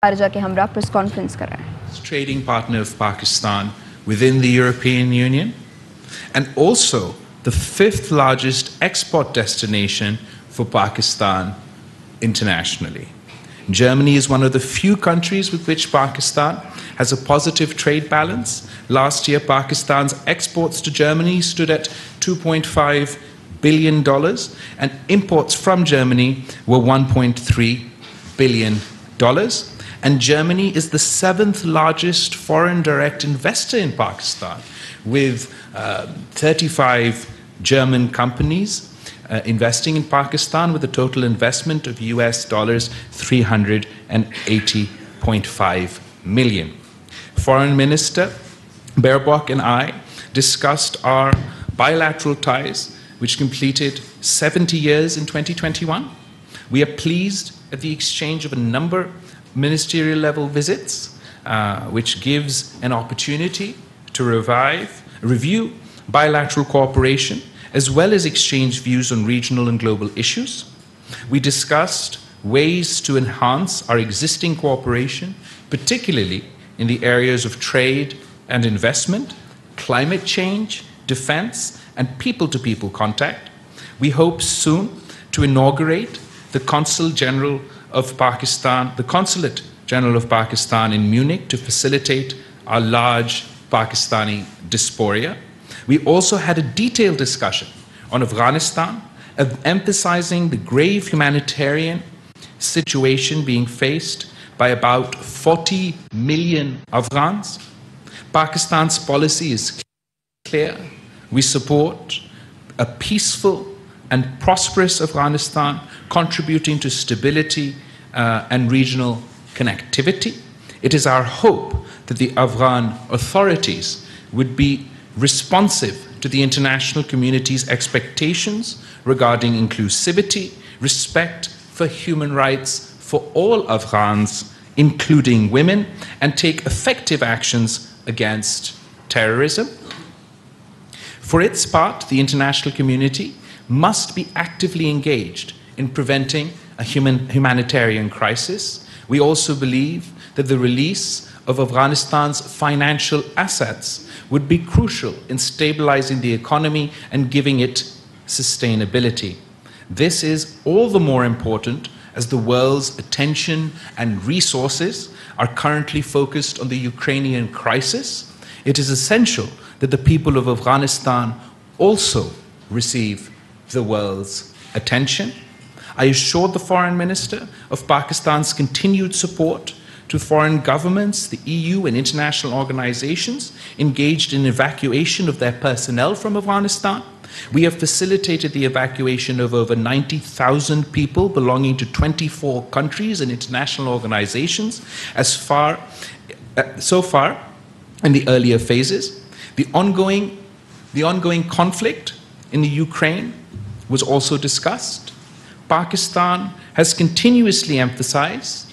जाके हमरा press conference कर रहे हैं. Trading partner of Pakistan within the European Union, and also the 5th largest export destination for Pakistan internationally. Germany is one of the few countries with which Pakistan has a positive trade balance. Last year, Pakistan's exports to Germany stood at $2.5 billion, and imports from Germany were $1.3 billion. And Germany is the 7th largest foreign direct investor in Pakistan, with 35 German companies investing in Pakistan with a total investment of US dollars 380.5 million. Foreign Minister Baerbock and I discussed our bilateral ties, which completed 70 years in 2021. We are pleased at the exchange of a number of ministerial level visits, which gives an opportunity to review bilateral cooperation, as well as exchange views on regional and global issues. We discussed ways to enhance our existing cooperation, particularly in the areas of trade and investment, climate change, defense, and people-to-people contact. We hope soon to inaugurate the Consulate General of Pakistan in Munich to facilitate our large Pakistani diaspora. We also had a detailed discussion on Afghanistan, emphasizing the grave humanitarian situation being faced by about 40 million Afghans. Pakistan's policy is clear. We support a peaceful and prosperous Afghanistan, contributing to stability and regional connectivity. It is our hope that the Afghan authorities would be responsive to the international community's expectations regarding inclusivity, respect for human rights for all Afghans, including women, and take effective actions against terrorism. For its part, the international community must be actively engaged in preventing a humanitarian crisis. We also believe that the release of Afghanistan's financial assets would be crucial in stabilizing the economy and giving it sustainability. This is all the more important as the world's attention and resources are currently focused on the Ukrainian crisis. It is essential that the people of Afghanistan also receive the world's attention. I assured the Foreign Minister of Pakistan's continued support to foreign governments, the EU, and international organizations engaged in evacuation of their personnel from Afghanistan. We have facilitated the evacuation of over 90,000 people belonging to 24 countries and international organizations so far in the earlier phases. The ongoing conflict in the Ukraine was also discussed. Pakistan has continuously emphasized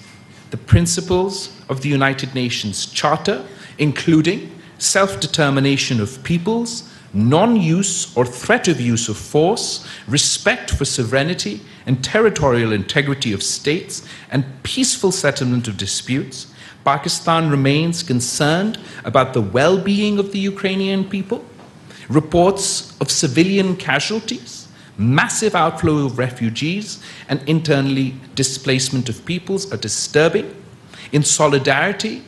the principles of the United Nations Charter, including self-determination of peoples, non-use or threat of use of force, respect for sovereignty and territorial integrity of states, and peaceful settlement of disputes. Pakistan remains concerned about the well-being of the Ukrainian people. Reports of civilian casualties, massive outflow of refugees, and internally displacement of peoples are disturbing. In solidarity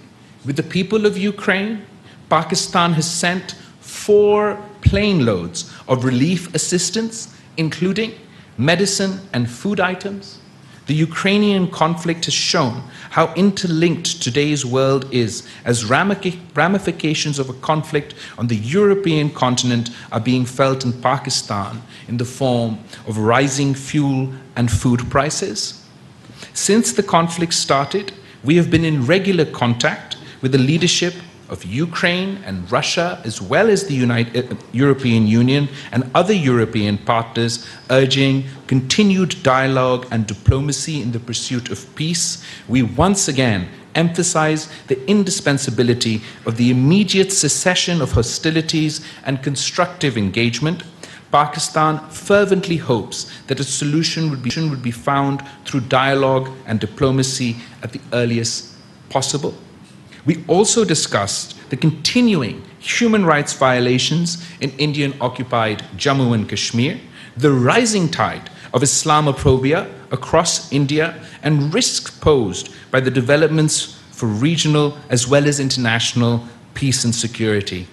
with the people of Ukraine, Pakistan has sent 4 plane loads of relief assistance, including medicine and food items. The Ukrainian conflict has shown how interlinked today's world is, as ramifications of a conflict on the European continent are being felt in Pakistan in the form of rising fuel and food prices. Since the conflict started, we have been in regular contact with the leadership of Ukraine and Russia, as well as the European Union and other European partners, urging continued dialogue and diplomacy in the pursuit of peace. We once again emphasize the indispensability of the immediate cessation of hostilities and constructive engagement. Pakistan fervently hopes that a solution would be found through dialogue and diplomacy at the earliest possible. We also discussed the continuing human rights violations in Indian-occupied Jammu and Kashmir, the rising tide of Islamophobia across India, and risks posed by the developments for regional as well as international peace and security.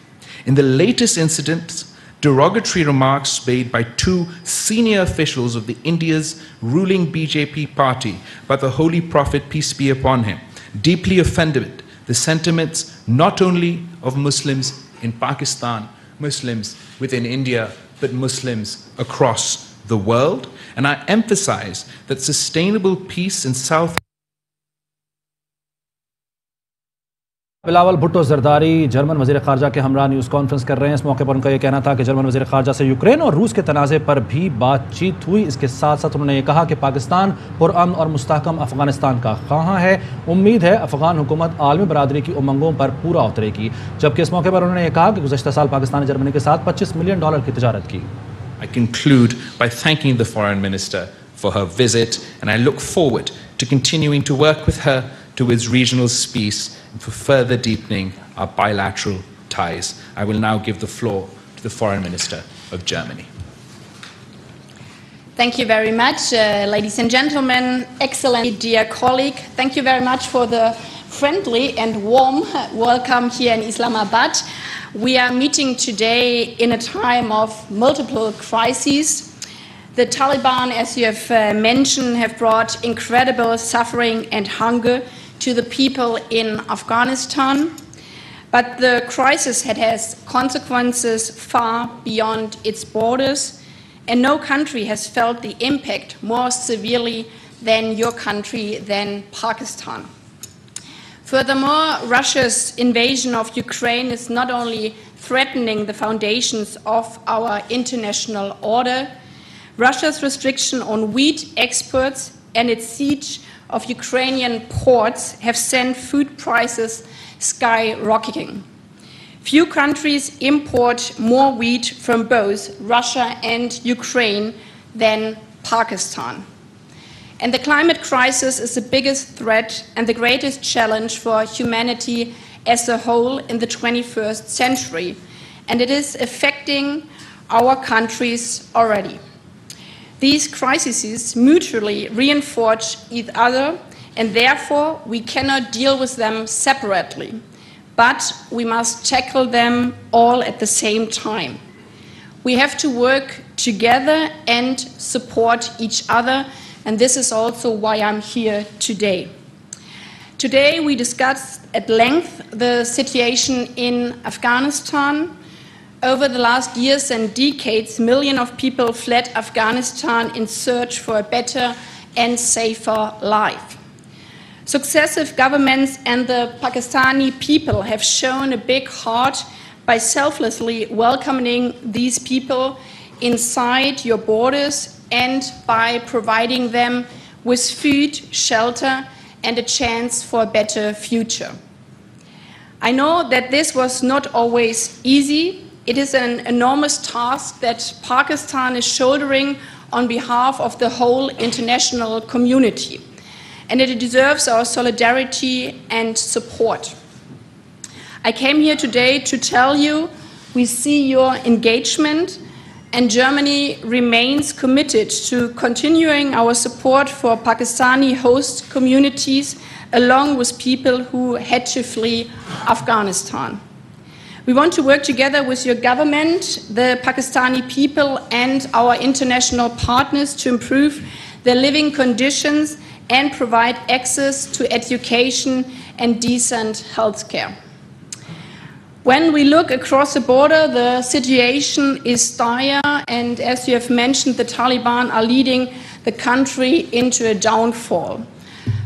In the latest incidents, derogatory remarks made by two senior officials of India's ruling BJP party about the Holy Prophet, peace be upon him, deeply offended the sentiments not only of Muslims in Pakistan, Muslims within India, but Muslims across the world. And I emphasize that sustainable peace in South Bilawal Bhutto Zardari German वज़ीर ख़ारजा के हमरा news conference कर रहे हैं। इस मौके पर उनका यह कहना था कि जर्मन वज़ीर ख़ारजा से यूक्रेन और रूस के तनाज़े पर भी बातचीत हुई। इसके साथ साथ उन्होंने ये कहा कि पाकिस्तान पुरअमन और मुस्तहकम अफ़गानिस्तान का ख़्वाह है। उम्मीद है अफ़गान हुकूमत आलमी बरादरी की उमंगों पर पूरा उतरेगी। जबकि इस मौके पर उन्होंने ये कहा कि गुज़श्ता साल पाकिस्तान ने जर्मनी के साथ $25 मिलियन की तिजारत की। I conclude by thanking the Foreign Minister for her visit, and I look forward to continuing to work with her towards regional peace and for further deepening our bilateral ties. I will now give the floor to the Foreign Minister of Germany. Thank you very much, ladies and gentlemen, excellent dear colleague. Thank you very much for the friendly and warm welcome here in Islamabad. We are meeting today in a time of multiple crises. The Taliban, as you have mentioned, have brought incredible suffering and hunger to the people in Afghanistan. But the crisis has consequences far beyond its borders, and no country has felt the impact more severely than your country, than Pakistan. Furthermore, Russia's invasion of Ukraine is not only threatening the foundations of our international order. Russia's restriction on wheat exports and its siege of Ukrainian ports have sent food prices skyrocketing. Few countries import more wheat from both Russia and Ukraine than Pakistan. And the climate crisis is the biggest threat and the greatest challenge for humanity as a whole in the 21st century. And it is affecting our countries already. These crises mutually reinforce each other, and therefore we cannot deal with them separately. But we must tackle them all at the same time. We have to work together and support each other, and this is also why I'm here today. Today we discussed at length the situation in Afghanistan. Over the last years and decades, millions of people fled Afghanistan in search for a better and safer life. Successive governments and the Pakistani people have shown a big heart by selflessly welcoming these people inside your borders and by providing them with food, shelter, and a chance for a better future. I know that this was not always easy. It is an enormous task that Pakistan is shouldering on behalf of the whole international community, and it deserves our solidarity and support. I came here today to tell you we see your engagement, and Germany remains committed to continuing our support for Pakistani host communities along with people who had to flee Afghanistan. We want to work together with your government, the Pakistani people, and our international partners to improve their living conditions and provide access to education and decent health care. When we look across the border, the situation is dire, and as you have mentioned, the Taliban are leading the country into a downfall.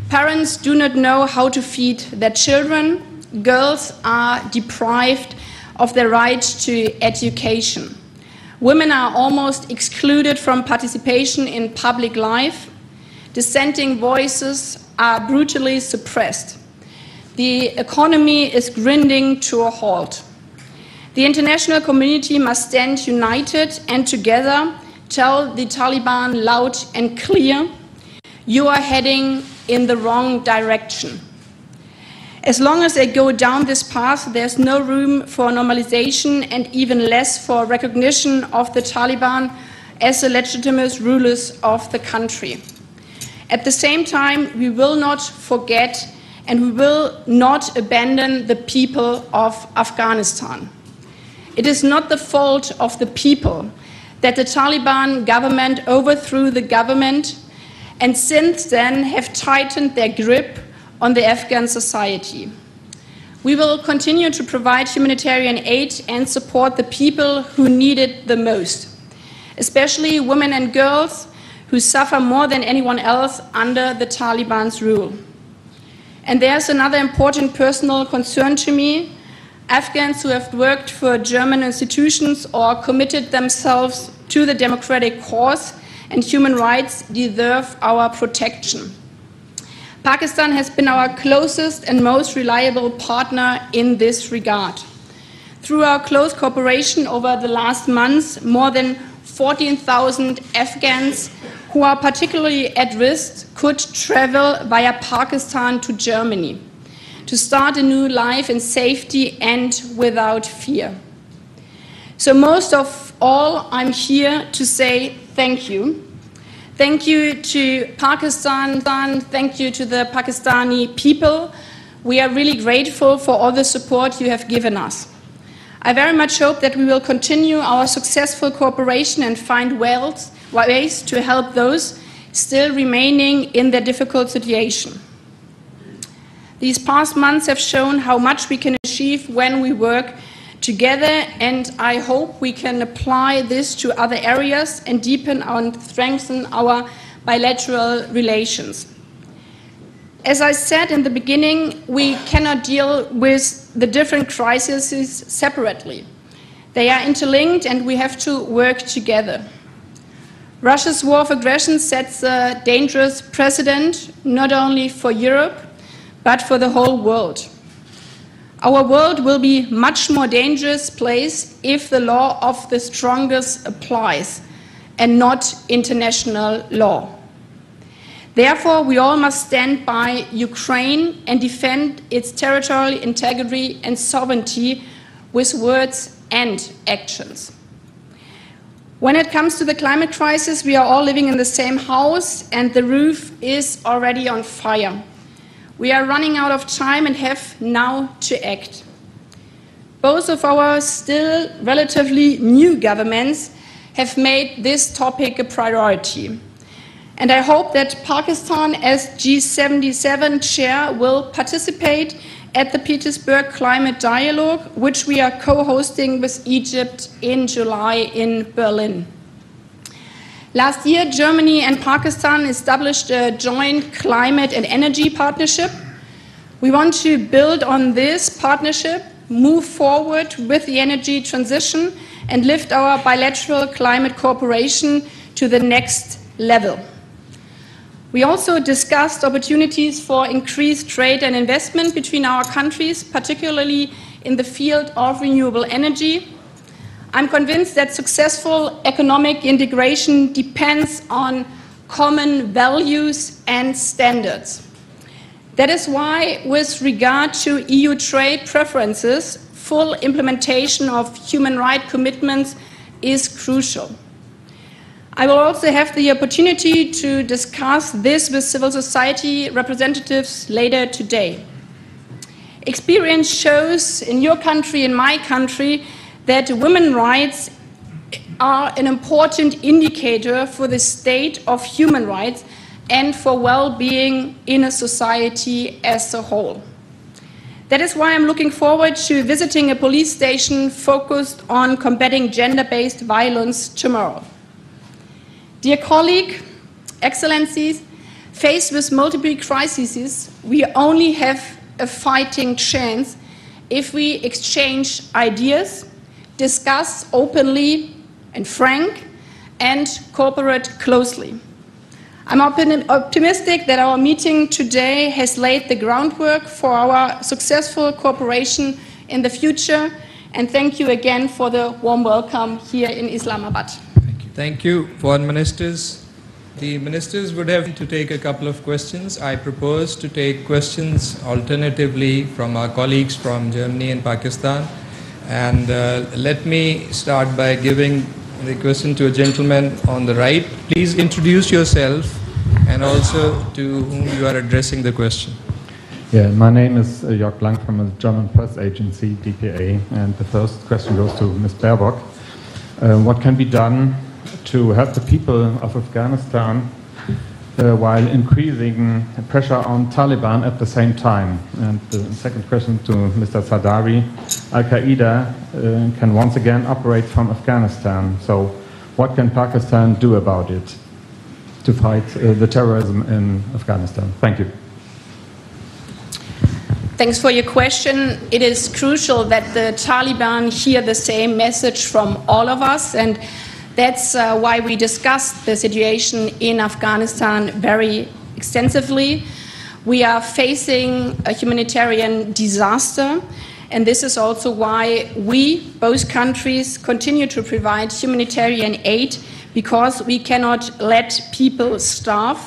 Parents do not know how to feed their children. Girls are deprived of their right to education. Women are almost excluded from participation in public life. Dissenting voices are brutally suppressed. The economy is grinding to a halt. The international community must stand united and together tell the Taliban loud and clear, you are heading in the wrong direction. As long as they go down this path, there's no room for normalization and even less for recognition of the Taliban as the legitimate rulers of the country. At the same time, we will not forget and we will not abandon the people of Afghanistan. It is not the fault of the people that the Taliban government overthrew the government and since then have tightened their grip on the Afghan society. We will continue to provide humanitarian aid and support the people who need it the most, especially women and girls who suffer more than anyone else under the Taliban's rule. And there's another important personal concern to me. Afghans who have worked for German institutions or committed themselves to the democratic cause and human rights deserve our protection. Pakistan has been our closest and most reliable partner in this regard. Through our close cooperation over the last months, more than 14,000 Afghans who are particularly at risk could travel via Pakistan to Germany to start a new life in safety and without fear. So most of all, I'm here to say thank you. Thank you to Pakistan, thank you to the Pakistani people. We are really grateful for all the support you have given us. I very much hope that we will continue our successful cooperation and find ways to help those still remaining in their difficult situation. These past months have shown how much we can achieve when we work together, and I hope we can apply this to other areas and deepen and strengthen our bilateral relations. As I said in the beginning, we cannot deal with the different crises separately. They are interlinked and we have to work together. Russia's war of aggression sets a dangerous precedent, not only for Europe, but for the whole world. Our world will be a much more dangerous place if the law of the strongest applies and not international law. Therefore, we all must stand by Ukraine and defend its territorial integrity and sovereignty with words and actions. When it comes to the climate crisis, we are all living in the same house and the roof is already on fire. We are running out of time and have now to act. Both of our still relatively new governments have made this topic a priority. And I hope that Pakistan, as G77 chair, will participate at the Petersburg Climate Dialogue, which we are co-hosting with Egypt in July in Berlin. Last year, Germany and Pakistan established a joint climate and energy partnership. We want to build on this partnership, move forward with the energy transition, and lift our bilateral climate cooperation to the next level. We also discussed opportunities for increased trade and investment between our countries, particularly in the field of renewable energy. I'm convinced that successful economic integration depends on common values and standards. That is why, with regard to EU trade preferences, full implementation of human rights commitments is crucial. I will also have the opportunity to discuss this with civil society representatives later today. Experience shows in your country, in my country, that women's rights are an important indicator for the state of human rights and for well-being in a society as a whole. That is why I'm looking forward to visiting a police station focused on combating gender-based violence tomorrow. Dear colleague, Excellencies, faced with multiple crises, we only have a fighting chance if we exchange ideas, discuss openly and frank, and cooperate closely. I'm optimistic that our meeting today has laid the groundwork for our successful cooperation in the future, and thank you again for the warm welcome here in Islamabad. Thank you, Foreign Ministers. The ministers would have to take a couple of questions. I propose to take questions alternatively from our colleagues from Germany and Pakistan. And let me start by giving the question to a gentleman on the right. Please introduce yourself and also to whom you are addressing the question. Yeah, my name is Jörg Blank from a German press agency, DPA, and the first question goes to Ms. Baerbock. What can be done to help the people of Afghanistan while increasing pressure on Taliban at the same time? And the second question to Mr. Zardari. Al-Qaeda can once again operate from Afghanistan. So what can Pakistan do about it to fight the terrorism in Afghanistan? Thank you. Thanks for your question. It is crucial that the Taliban hear the same message from all of us, and that's why we discussed the situation in Afghanistan very extensively. We are facing a humanitarian disaster, and this is also why we, both countries, continue to provide humanitarian aid, because we cannot let people starve.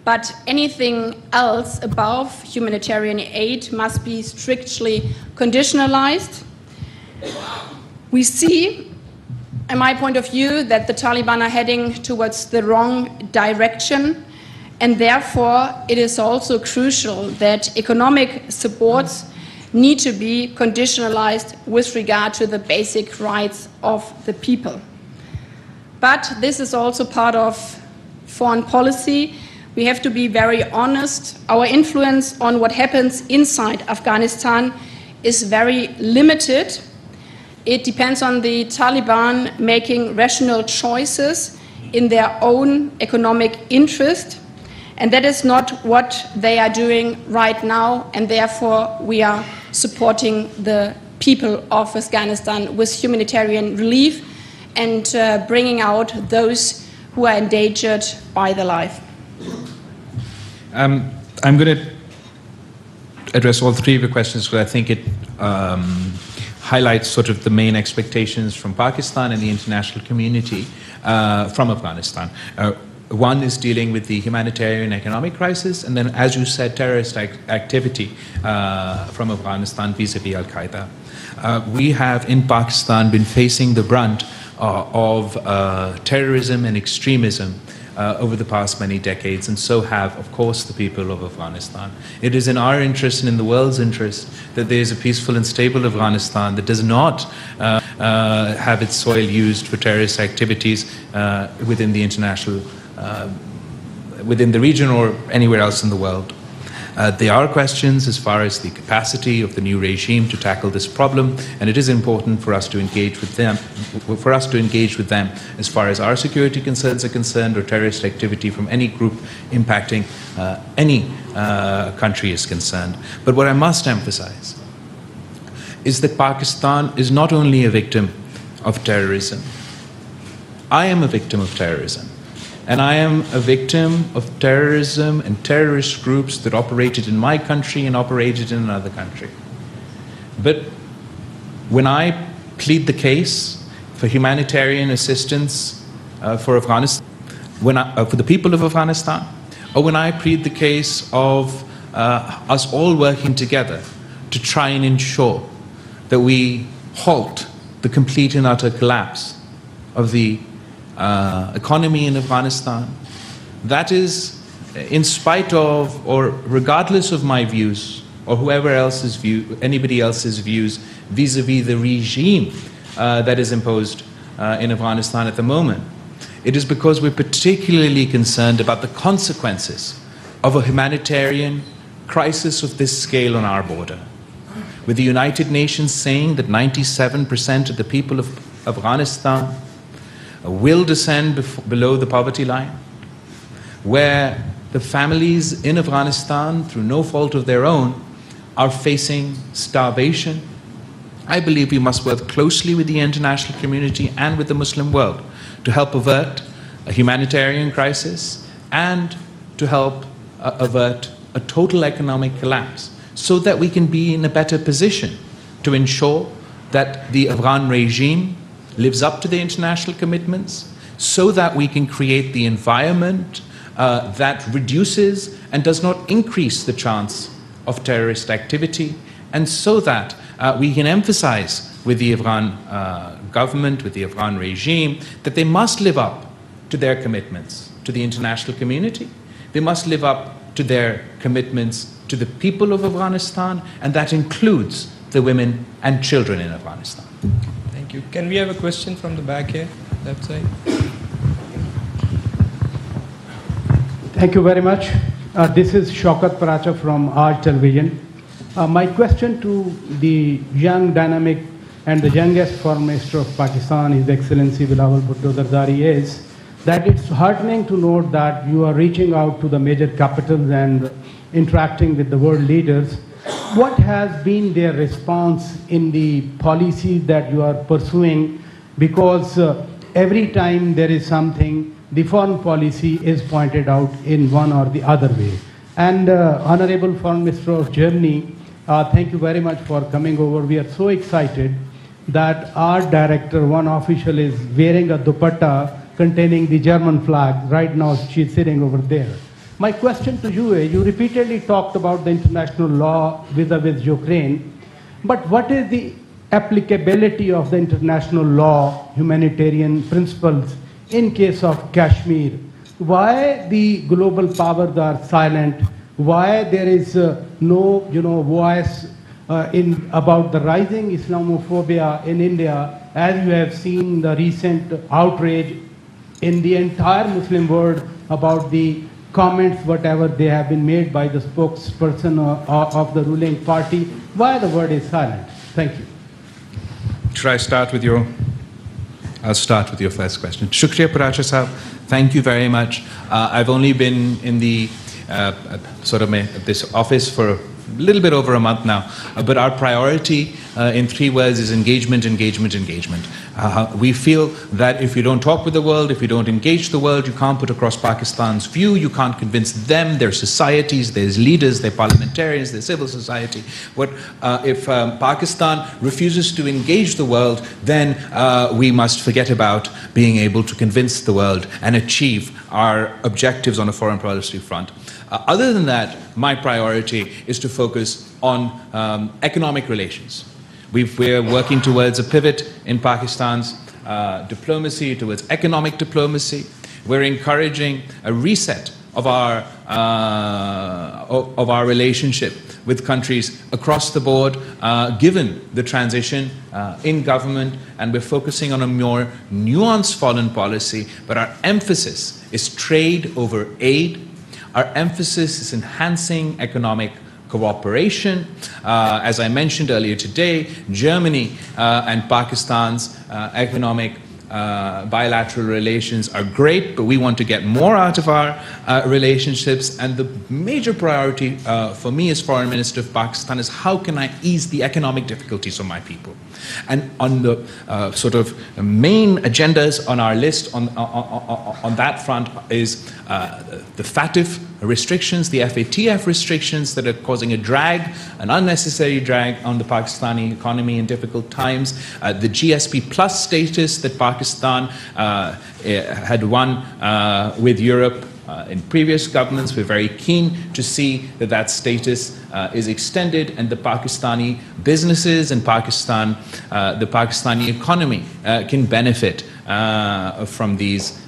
But anything else above humanitarian aid must be strictly conditionalized. We see, in my point of view, that the Taliban are heading towards the wrong direction, and therefore it is also crucial that economic supports need to be conditionalized with regard to the basic rights of the people. But this is also part of foreign policy. We have to be very honest. Our influence on what happens inside Afghanistan is very limited. It depends on the Taliban making rational choices in their own economic interest, and that is not what they are doing right now, and therefore we are supporting the people of Afghanistan with humanitarian relief and bringing out those who are endangered by their life. I'm going to address all three of your questions because I think it highlights sort of the main expectations from Pakistan and the international community from Afghanistan. One is dealing with the humanitarian economic crisis, and then, as you said, terrorist activity from Afghanistan vis-a-vis Al-Qaeda. We have in Pakistan been facing the brunt of terrorism and extremism over the past many decades, and so have, of course, the people of Afghanistan. It is in our interest and in the world's interest that there is a peaceful and stable Afghanistan that does not have its soil used for terrorist activities within the international, within the region or anywhere else in the world. There are questions as far as the capacity of the new regime to tackle this problem, and it is important for us to engage with them, as far as our security concerns are concerned or terrorist activity from any group impacting any country is concerned. But what I must emphasize is that Pakistan is not only a victim of terrorism. I am a victim of terrorism. And I am a victim of terrorism and terrorist groups that operated in my country and operated in another country. But when I plead the case for humanitarian assistance for Afghanistan, for the people of Afghanistan, or when I plead the case of us all working together to try and ensure that we halt the complete and utter collapse of the economy in Afghanistan, that is in spite of or regardless of my views or whoever else's view, anybody else's views vis-a-vis the regime that is imposed in Afghanistan at the moment. It is because we're particularly concerned about the consequences of a humanitarian crisis of this scale on our border. With the United Nations saying that 97% of the people of Afghanistan will descend below the poverty line, where the families in Afghanistan, through no fault of their own, are facing starvation. I believe we must work closely with the international community and with the Muslim world to help avert a humanitarian crisis and to help avert a total economic collapse, so that we can be in a better position to ensure that the Afghan regime lives up to the international commitments, so that we can create the environment that reduces and does not increase the chance of terrorist activity, and so that we can emphasize with the Afghan government, with the Afghan regime, that they must live up to their commitments to the international community. They must live up to their commitments to the people of Afghanistan, and that includes the women and children in Afghanistan. Thank you. Can we have a question from the back here, left side? Thank you very much. This is Shaukat Paracha from Aaj Television. My question to the young, dynamic, and the youngest Foreign Minister of Pakistan, His Excellency Bilawal Bhutto Zardari, is that it's heartening to note that you are reaching out to the major capitals and interacting with the world leaders. What has been their response in the policies that you are pursuing? Because every time there is something, the foreign policy is pointed out in one or the other way. And Honorable Foreign Minister of Germany, thank you very much for coming over. We are so excited that our director, one official, is wearing a dupatta containing the German flag. Right now, she's sitting over there. My question to you is, you repeatedly talked about the international law vis-a-vis Ukraine, but what is the applicability of the international law, humanitarian principles, in case of Kashmir? Why the global powers are silent? Why there is no voice about the rising Islamophobia in India, as you have seen the recent outrage in the entire Muslim world about the comments, whatever they have been made by the spokesperson of the ruling party? Why the word is silent? Thank you. Should I start with your... I'll start with your first question. Shukriya Paracha Sahab, thank you very much. I've only been in the this office for a little bit over a month now, but our priority in 3 words is engagement, engagement, engagement. We feel that if you don't talk with the world, if you don't engage the world, you can't put across Pakistan's view, you can't convince them, their societies, their leaders, their parliamentarians, their civil society. If Pakistan refuses to engage the world, then we must forget about being able to convince the world and achieve our objectives on a foreign policy front. Other than that, my priority is to focus on economic relations. We're working towards a pivot in Pakistan's diplomacy, towards economic diplomacy. We're encouraging a reset of our relationship with countries across the board, given the transition in government, and we're focusing on a more nuanced foreign policy, but our emphasis is trade over aid. Our emphasis is enhancing economic cooperation. As I mentioned earlier today, Germany and Pakistan's economic bilateral relations are great, but we want to get more out of our relationships. And the major priority for me as Foreign Minister of Pakistan is how can I ease the economic difficulties of my people. And on the main agendas on our list on that front is the FATF restrictions, the FATF restrictions that are causing a drag, an unnecessary drag on the Pakistani economy in difficult times, the GSP plus status that Pakistan had won with Europe in previous governments. We're very keen to see that that status is extended, and the Pakistani businesses and Pakistan, the Pakistani economy can benefit from these.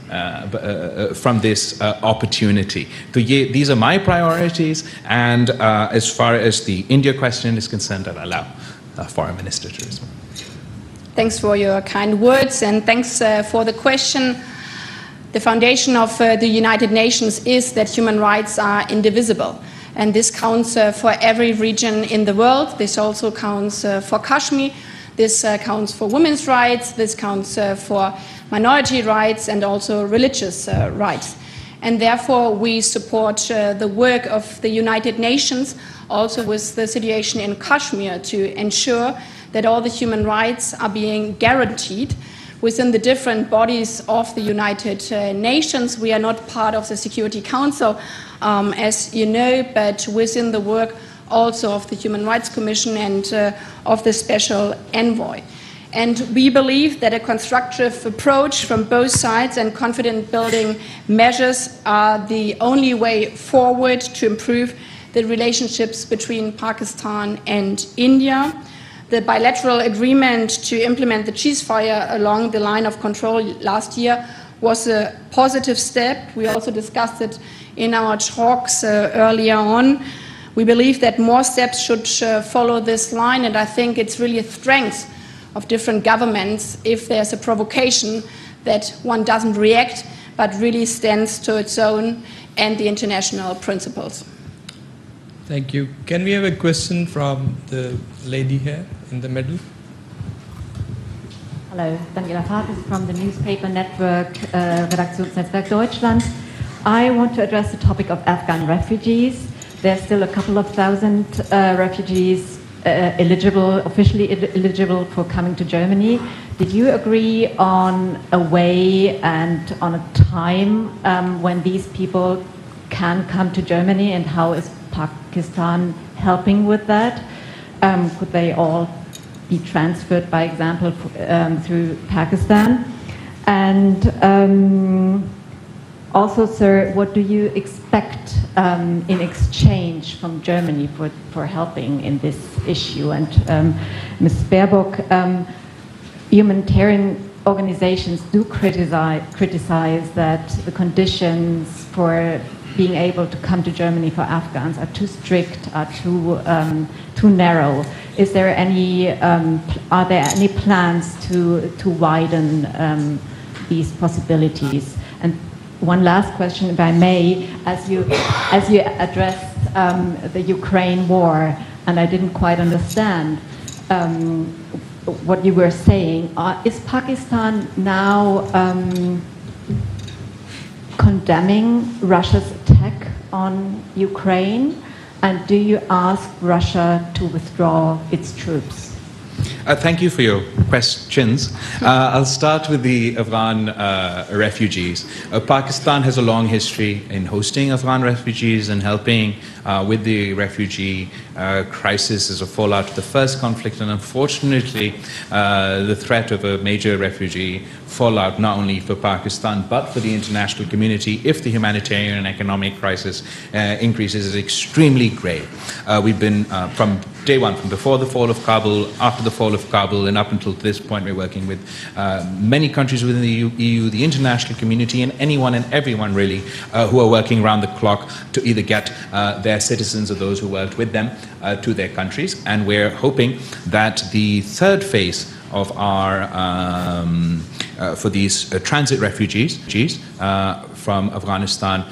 From this opportunity. So these are my priorities, and as far as the India question is concerned, I'll allow Foreign Minister to respond. Thanks for your kind words, and thanks for the question. The foundation of the United Nations is that human rights are indivisible, and this counts for every region in the world. This also counts for Kashmir. This counts for women's rights. This counts for minority rights and also religious rights. And therefore, we support the work of the United Nations, also with the situation in Kashmir, to ensure that all the human rights are being guaranteed within the different bodies of the United Nations. We are not part of the Security Council, as you know, but within the work also of the Human Rights Commission and of the Special Envoy. And we believe that a constructive approach from both sides and confidence-building measures are the only way forward to improve the relationships between Pakistan and India. The bilateral agreement to implement the ceasefire along the line of control last year was a positive step. We also discussed it in our talks earlier on. We believe that more steps should follow this line, and I think it's really a strength of different governments if there's a provocation that one doesn't react but really stands to its own and the international principles. Thank you. Can we have a question from the lady here in the middle? Hello, Daniela Farkas from the newspaper network Redaktionsnetzwerk Deutschland. I want to address the topic of Afghan refugees. There's still a couple of thousand refugees officially eligible for coming to Germany. Did you agree on a way and on a time when these people can come to Germany, and how is Pakistan helping with that? Could they all be transferred, by example, through Pakistan? And also, sir, what do you expect in exchange from Germany for helping in this issue? And Ms. Baerbock, humanitarian organizations do criticize that the conditions for being able to come to Germany for Afghans are too strict, are too narrow. Is there any? Are there any plans to widen these possibilities? And one last question, if I may, as you addressed the Ukraine war, and I didn't quite understand what you were saying. Is Pakistan now condemning Russia's attack on Ukraine? And do you ask Russia to withdraw its troops? Thank you for your questions. I'll start with the Afghan refugees. Pakistan has a long history in hosting Afghan refugees and helping with the refugee crisis as a fallout of the first conflict, and unfortunately the threat of a major refugee fallout not only for Pakistan but for the international community if the humanitarian and economic crisis increases is extremely grave. We've been from day one, from before the fall of Kabul, after the fall of Kabul, and up until this point, we're working with many countries within the EU, the international community, and anyone and everyone really who are working around the clock to either get their citizens or those who worked with them to their countries. And we're hoping that the third phase of our for these transit refugees from Afghanistan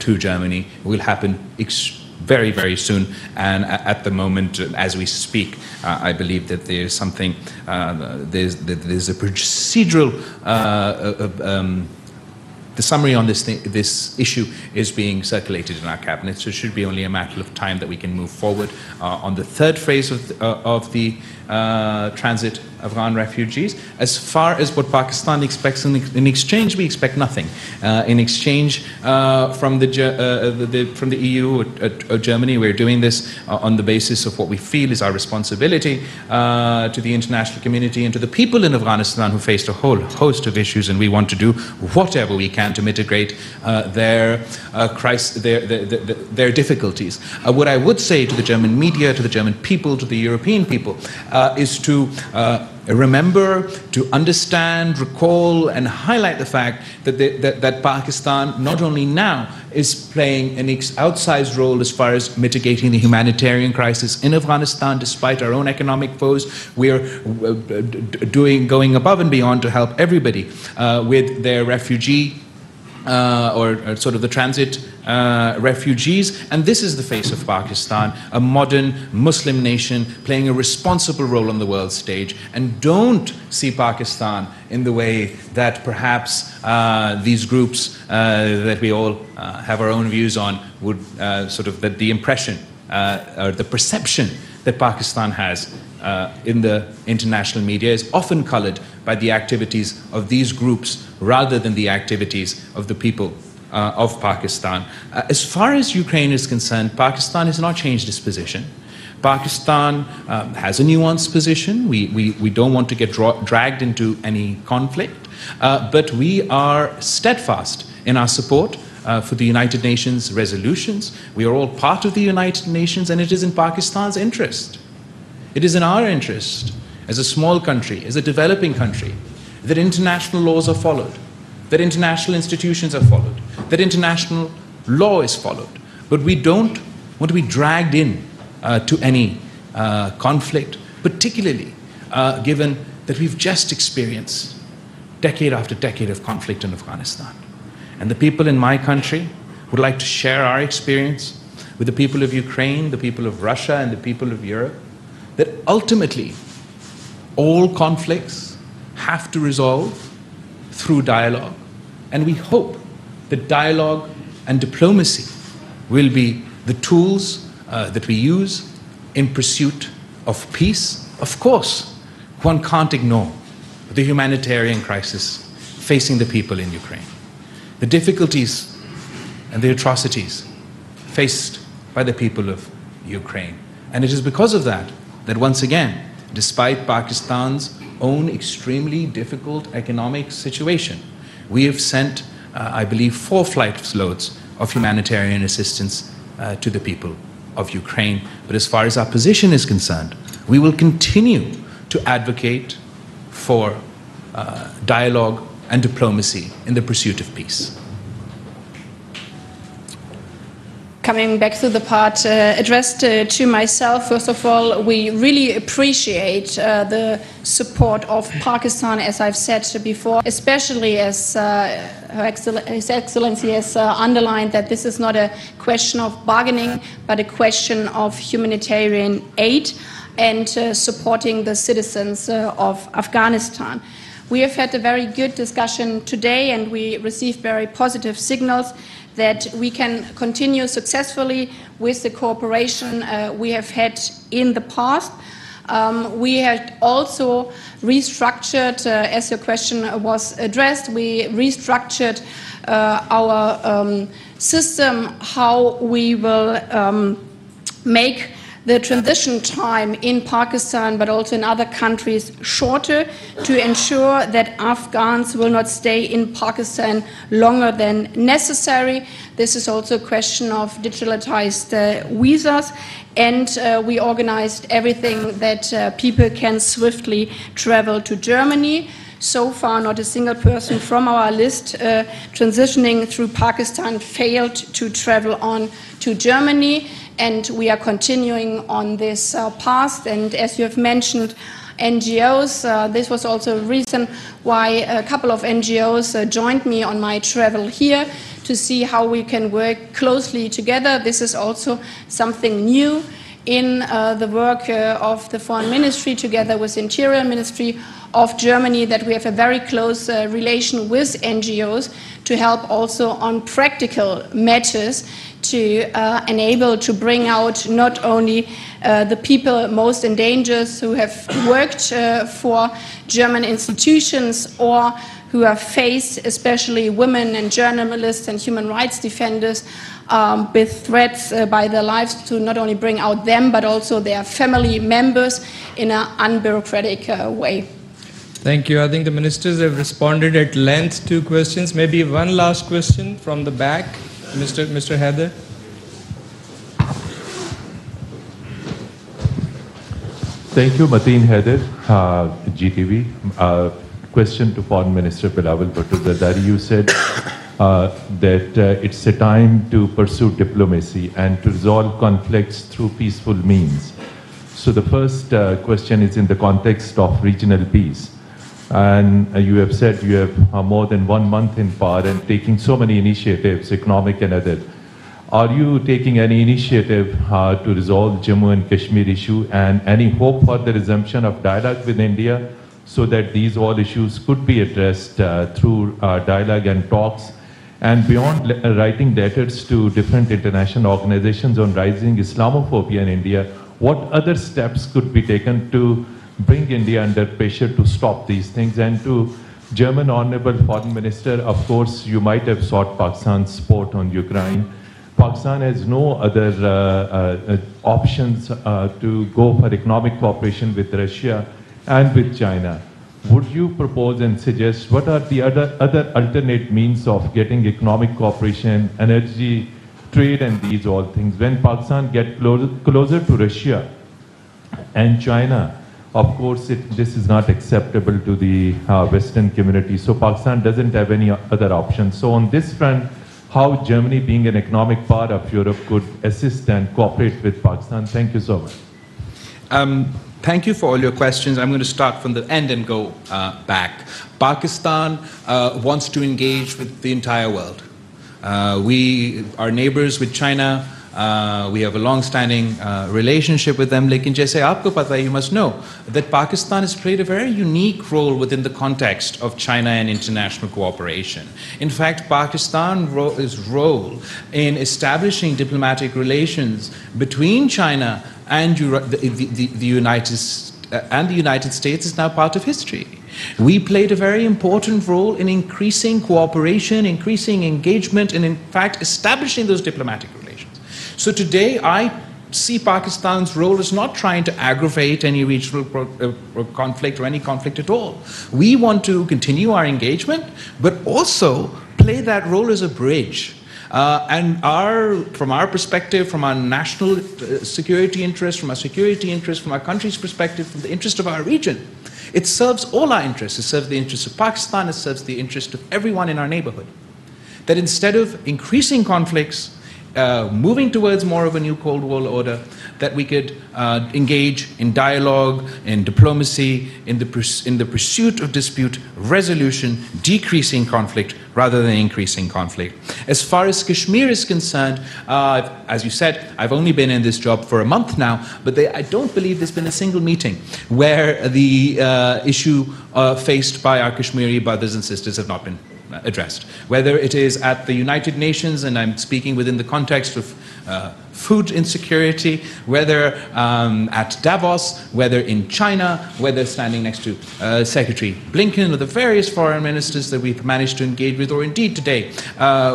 to Germany will happen very, very soon. And at the moment, as we speak, I believe that there's something, there's a procedural, the summary on this issue is being circulated in our cabinet, so it should be only a matter of time that we can move forward on the third phase of the transit Afghan refugees. As far as what Pakistan expects in exchange, we expect nothing. In exchange from the EU or Germany, we're doing this on the basis of what we feel is our responsibility to the international community and to the people in Afghanistan who faced a whole host of issues, and we want to do whatever we can to mitigate their crisis, their difficulties. What I would say to the German media, to the German people, to the European people, is to remember, to understand, recall, and highlight the fact that Pakistan not only now is playing an outsized role as far as mitigating the humanitarian crisis in Afghanistan, despite our own economic foes. We're going above and beyond to help everybody with their refugee or sort of the transit refugees. And this is the face of Pakistan, a modern Muslim nation playing a responsible role on the world stage. And don't see Pakistan in the way that perhaps these groups that we all have our own views on would sort of, that the impression or the perception that Pakistan has in the international media is often colored by the activities of these groups rather than the activities of the people of Pakistan. As far as Ukraine is concerned, Pakistan has not changed its position. Pakistan has a nuanced position. We don't want to get dragged into any conflict, but we are steadfast in our support for the United Nations resolutions. We are all part of the United Nations, and it is in Pakistan's interest. It is in our interest, as a small country, as a developing country, that international laws are followed, that international institutions are followed, that international law is followed. But we don't want to be dragged in to any conflict, particularly given that we've just experienced decade after decade of conflict in Afghanistan. And the people in my country would like to share our experience with the people of Ukraine, the people of Russia, and the people of Europe, that ultimately all conflicts have to resolve through dialogue. And we hope that dialogue and diplomacy will be the tools that we use in pursuit of peace. Of course, one can't ignore the humanitarian crisis facing the people in Ukraine, the difficulties and the atrocities faced by the people of Ukraine. And it is because of that that once again, despite Pakistan's own extremely difficult economic situation, we have sent, I believe, 4 flight loads of humanitarian assistance to the people of Ukraine. But as far as our position is concerned, we will continue to advocate for dialogue and diplomacy in the pursuit of peace. Coming back to the part addressed to myself, first of all, we really appreciate the support of Pakistan, as I've said before, especially as His Excellency has underlined that this is not a question of bargaining, but a question of humanitarian aid and supporting the citizens of Afghanistan. We have had a very good discussion today, and we received very positive signals that we can continue successfully with the cooperation we have had in the past. We had also restructured, as your question was addressed, we restructured our system, how we will make the transition time in Pakistan, but also in other countries, shorter, to ensure that Afghans will not stay in Pakistan longer than necessary. This is also a question of digitalized visas, and we organized everything that people can swiftly travel to Germany. So far, not a single person from our list transitioning through Pakistan failed to travel on to Germany, and we are continuing on this path. And as you have mentioned, NGOs, this was also a reason why a couple of NGOs joined me on my travel here to see how we can work closely together. This is also something new in the work of the Foreign Ministry together with the Interior Ministry of Germany, that we have a very close relation with NGOs to help also on practical matters to enable to bring out not only the people most in danger who have worked for German institutions or who have faced, especially women and journalists and human rights defenders, with threats by their lives, to not only bring out them but also their family members in an unbureaucratic way. Thank you. I think the ministers have responded at length to questions. Maybe one last question from the back. Mr. Heather. Thank you, Mateen Heather, GTV. Question to Foreign Minister Bilawal Bhutto Zardari. You said that it's a time to pursue diplomacy and to resolve conflicts through peaceful means. So the first question is in the context of regional peace. And you have said you have more than 1 month in power and taking so many initiatives, economic and other. Are you taking any initiative to resolve Jammu and Kashmir issue, and any hope for the resumption of dialogue with India so that these all issues could be addressed through dialogue and talks? And beyond writing letters to different international organizations on rising Islamophobia in India, what other steps could be taken to bring India under pressure to stop these things? And to German Honorable Foreign Minister, of course, you might have sought Pakistan's support on Ukraine, Pakistan has no other options to go for economic cooperation with Russia and with China. Would you propose and suggest what are the other alternate means of getting economic cooperation, energy, trade, and these all things? When Pakistan gets closer to Russia and China, of course, this is not acceptable to the Western community. So Pakistan doesn't have any other options. So on this front, how Germany, being an economic part of Europe, could assist and cooperate with Pakistan? Thank you so much. Thank you for all your questions. I'm going to start from the end and go back. Pakistan wants to engage with the entire world. We are neighbors with China. We have a long-standing relationship with them. Lekin jaise aapko pata hai, you must know that Pakistan has played a very unique role within the context of China and international cooperation. In fact, Pakistan's role in establishing diplomatic relations between China and the United States is now part of history. We played a very important role in increasing cooperation, increasing engagement, and in fact establishing those diplomatic relations. So today I see Pakistan's role as not trying to aggravate any regional conflict or any conflict at all. We want to continue our engagement, but also play that role as a bridge. And from our perspective, from our national security interest, from our security interest, from our country's perspective, from the interest of our region, it serves all our interests. It serves the interests of Pakistan, it serves the interest of everyone in our neighborhood. That instead of increasing conflicts, moving towards more of a new Cold War order, that we could engage in dialogue, in diplomacy, in the pursuit of dispute resolution, decreasing conflict rather than increasing conflict. As far as Kashmir is concerned, as you said, I've only been in this job for a month now, but I don't believe there's been a single meeting where the issue faced by our Kashmiri brothers and sisters have not been addressed. Whether it is at the United Nations, and I'm speaking within the context of food insecurity, whether at Davos, whether in China, whether standing next to Secretary Blinken or the various foreign ministers that we've managed to engage with, or indeed today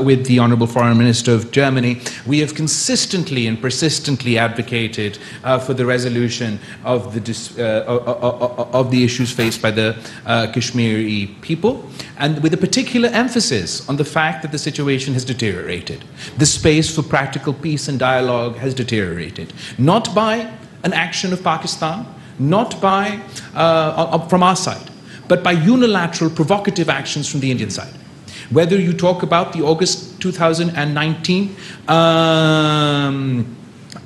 with the Honorable Foreign Minister of Germany, we have consistently and persistently advocated for the resolution of the issues faced by the Kashmiri people, and with a particular emphasis on the fact that the situation has deteriorated. The space for practical peace and dialogue has deteriorated, not by an action of Pakistan, not by from our side, but by unilateral provocative actions from the Indian side. Whether you talk about the August 2019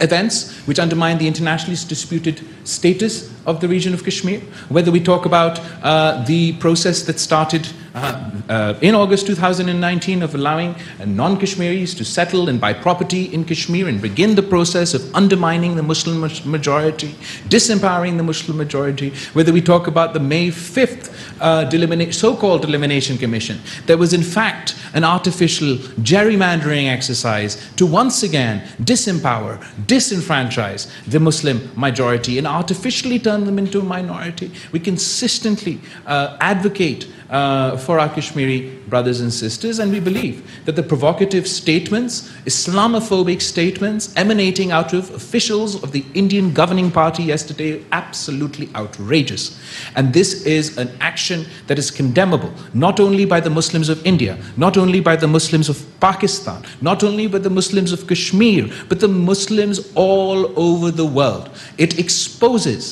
events which undermine the internationally disputed status of the region of Kashmir, whether we talk about the process that started in August 2019 of allowing non-Kashmiris to settle and buy property in Kashmir and begin the process of undermining the Muslim majority, disempowering the Muslim majority, whether we talk about the May 5th so-called Elimination Commission that was in fact an artificial gerrymandering exercise to once again disempower, disenfranchise the Muslim majority and artificially turn them into a minority. We consistently advocate for our Kashmiri brothers and sisters, and we believe that the provocative statements, Islamophobic statements emanating out of officials of the Indian governing party yesterday are absolutely outrageous. And this is an action that is condemnable, not only by the Muslims of India, not only by the Muslims of Pakistan, not only by the Muslims of Kashmir, but the Muslims all over the world. It exposes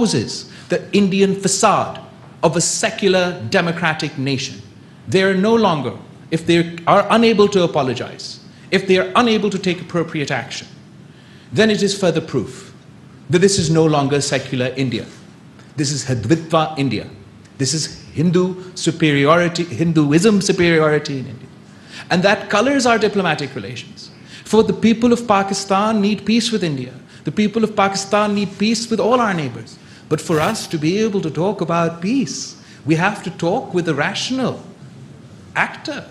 the Indian facade of a secular democratic nation. They are no longer, if they are unable to apologize, if they are unable to take appropriate action, then it is further proof that this is no longer secular India. This is Hindutva India. This is Hinduism superiority in India. And that colors our diplomatic relations. For the people of Pakistan need peace with India. The people of Pakistan need peace with all our neighbors. But for us to be able to talk about peace, we have to talk with a rational actor,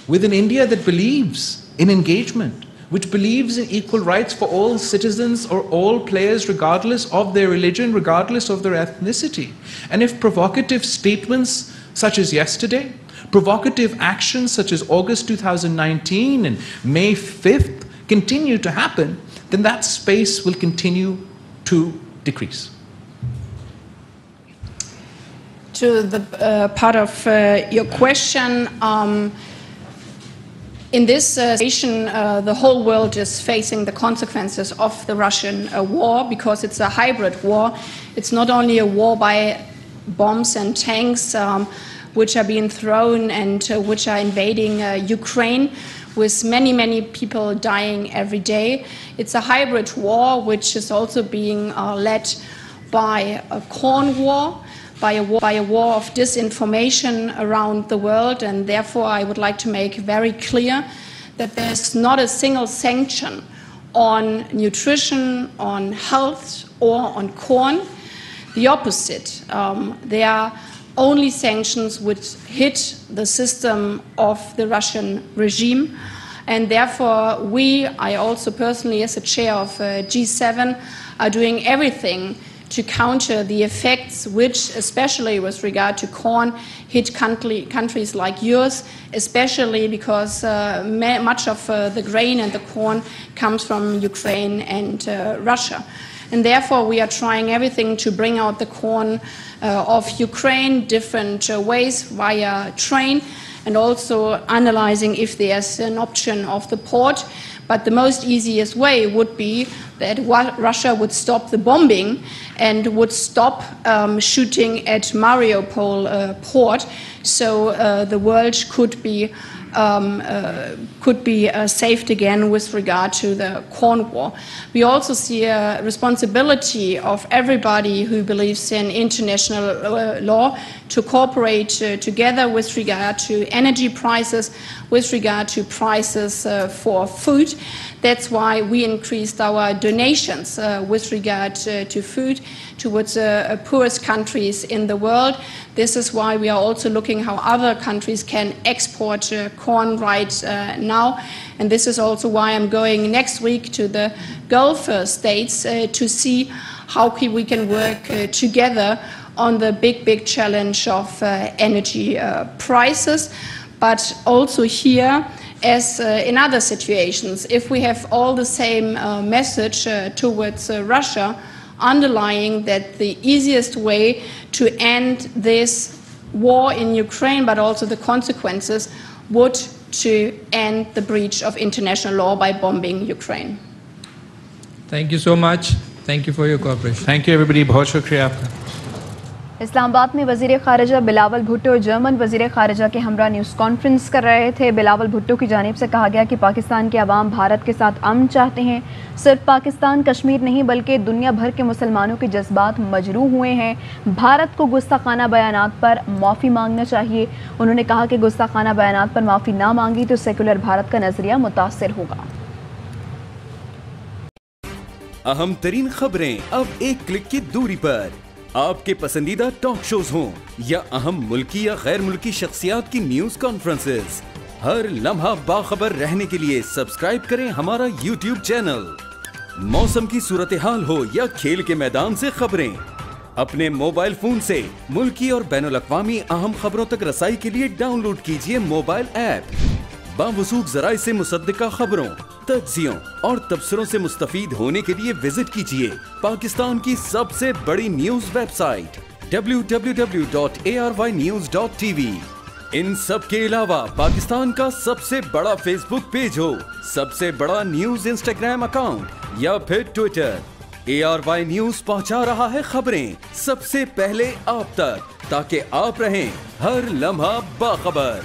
with an India that believes in engagement, which believes in equal rights for all citizens or all players regardless of their religion, regardless of their ethnicity. And if provocative statements such as yesterday, provocative actions such as August 2019 and May 5th continue to happen, then that space will continue to decrease. To the part of your question, in this situation, the whole world is facing the consequences of the Russian war, because it's a hybrid war. It's not only a war by bombs and tanks which are being thrown and which are invading Ukraine, with many, many people dying every day. It's a hybrid war which is also being led by a corn war, by a war of disinformation around the world, and therefore I would like to make very clear that there's not a single sanction on nutrition, on health, or on corn. The opposite. There are only sanctions which hit the system of the Russian regime, and therefore I also personally, as a chair of G7, are doing everything to counter the effects which, especially with regard to corn, hit countries like yours, especially because much of the grain and the corn comes from Ukraine and Russia. And therefore we are trying everything to bring out the corn of Ukraine, different ways via train, and also analyzing if there's an option of the port. But the most easiest way would be that Russia would stop the bombing and would stop shooting at Mariupol port, so the world could be saved again with regard to the corn war. We also see a responsibility of everybody who believes in international law to cooperate together with regard to energy prices, with regard to prices for food. That's why we increased our donations with regard to food towards the poorest countries in the world. This is why we are also looking how other countries can export corn right now. And this is also why I'm going next week to the Gulf states to see how we can work together on the big challenge of energy prices. But also here, as in other situations, if we have all the same message towards Russia, underlying that the easiest way to end this war in Ukraine, but also the consequences, would to end the breach of international law by bombing Ukraine. Thank you so much. Thank you for your cooperation. Thank you, everybody. बहुत शुक्रिया आपका. इस्लामाबाद में वज़ीर ख़ारिजा Bilawal Bhutto German वज़ीर ख़ारिजा के हमरा news conference कर रहे थे. बिलावल भुट्टो की जानिब से कहा गया कि पाकिस्तान के अवाम भारत के साथ अमन चाहते हैं. सिर्फ पाकिस्तान कश्मीर नहीं बल्कि दुनिया भर के मुसलमानों के जज्बात मजरूह हुए हैं. भारत को गुस्ताखाना बयानात पर माफ़ी मांगना चाहिए. उन्होंने कहा कि गुस्ताखाना बयानात पर माफ़ी ना मांगी तो सेकुलर भारत का नज़रिया मुतासर होगा. अहम तरीन खबरें अब एक क्लिक की दूरी पर. आपके पसंदीदा टॉक शोज हों या अहम मुल्की या गैर मुल्की शख्सियात की न्यूज कॉन्फ्रेंसेस, हर लम्हा बाखबर रहने के लिए सब्सक्राइब करें हमारा YouTube चैनल. मौसम की सूरत हाल हो या खेल के मैदान से खबरें, अपने मोबाइल फोन से मुल्की और बैनुल-अक़वामी अहम खबरों तक रसाई के लिए डाउनलोड कीजिए मोबाइल ऐप. बावसूख ज़राए से मुसद्दिका खबरों, तज्ज़ियों और तबसरों से मुस्तफ़ीद होने के लिए विजिट कीजिए पाकिस्तान की सबसे बड़ी न्यूज़ वेबसाइट www.arYnews.tv. इन सब के अलावा पाकिस्तान का सबसे बड़ा फेसबुक पेज हो, सबसे बड़ा न्यूज़ इंस्टाग्राम अकाउंट या फिर ट्विटर, ARY न्यूज़ पहुंचा रहा है खबरें सबसे पहले आप तक, ताकि आप रहें हर लम्हा बाखबर.